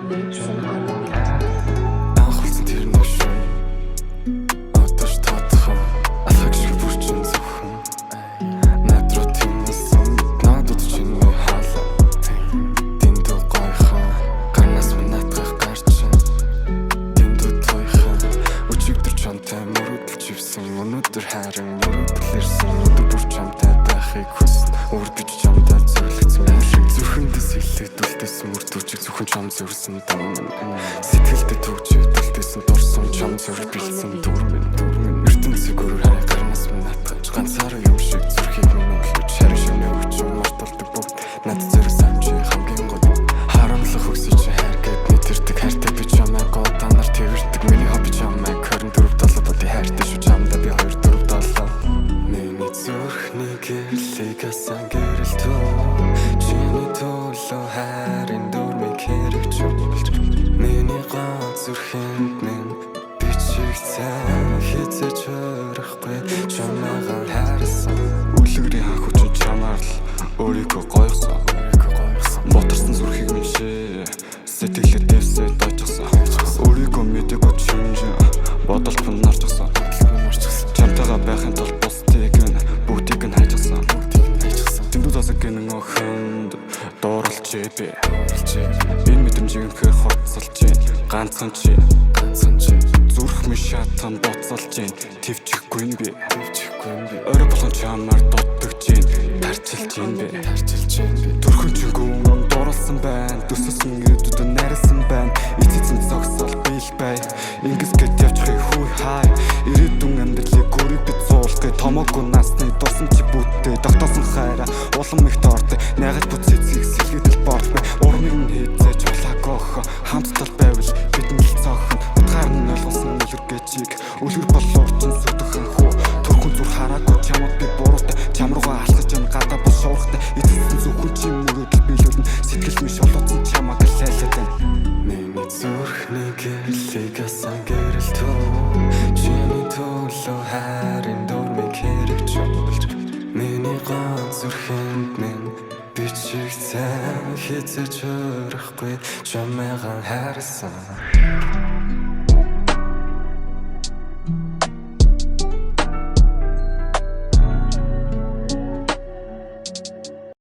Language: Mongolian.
Mixing on the beat. Анхуулсан тэр нэг шүү. Одоош татхаа алхаг шиг бүрчин зөвхөн. Надруу тэмсэн надад чинь хаалаа. Дэндүү гойхон гарнаас минатгах гарчин. Дэндүү тойхон өчигдөр чамтай мөрөдөл чивсэн. Өнөөдөр харин мөрөдөл ирсэн. Өдөр бүр чамтай байхыг хүснэ. Үрдэж чамтай зөвлөгцөн юм шиг. Зүрхэндээс хэлээд үлдээсэн мөрдүүчиг зөвхөн чам зөвөрсөн дам. Сэтгэлдээ төгжиж дэлтэйсэн дурсан чам зөвөр бэлсэн дүрмэн. ертөнцийг өөрөөр хараа гарнаас минатгаж ганцаараа юм шиг зүрхийг минь өглөж шарин шимээ өчм марталдаг бүгд над зэрэг самжи хамгийн гол харамлах өгсөж хайр гэд нэтэрдэг хайртай би чамайг годанаар тэрдэг миний хобби чамайг 24 долоо бод хайртай шүү чамдаа би 2 4 долоо миний зүрхний гэрлийг асан гэрэлтөө чиний төлөө хайрын дүрмийг хэрэгж болж миний ганц зүрхэнд минь бичигдсэн хизээч хөрөхгүй чамайгаа хайрсан үлгэрийн хахучин чамаар л өөрийгөө гойгсон боторсон зүрхийг минь шээ сэтгэлээр дэвсээ дойчсан өөрийгөө мэдээгүй чинжээ бодолт хүн нарчсан чамтайгаа байхын тулд бусдыг нь бүгдийг нь хайжсан дэндүү засаг гэнэн охинд дуурлж би энэ мэдрэмжийг хэр хоцолж ганцхан чи зүрх минь шатан боцолж твчихгүй юм би орой болгон чамаар дутгаж тарчилж би төрхөн чингүүн дурлсан байна төсөсөн ирээдүйд найрлсан байна эцэцэн зогсол бийл бай ингээс гэт явчихыг хүй хай ирээдүйн амьдралыг гөрийг бит зуулгыг томоогүй насны дусан чи бүтээ тогтоосон хайраа улам их доортой найгаж бүт цэцгийг сэлгээдэл борч бай урмыг нь хийцээж улааг хамтдал байвал бидний л цоохно утгаар нь ойлгосон үлэргэжийг үлгэр болоо урчин сүдгэн хүү төрхөн зүр хараагүй чамд би буруутай чам руугаа алхаж ям гадаа бос шуурхтай эцэстэн зөвхөн чи мөрөдөл биелүүлнэ сэтгэл минь шолооцсон чамаг лайлаад байна миний зүрхний гэрлийг асан гэрэлтөө чиний төлөө хайрын дүрмийг хэрэгж болж миний ганц зүрхэнд минь бичигдсэн хизээч хөрөхгүй чамайгаа хайрсан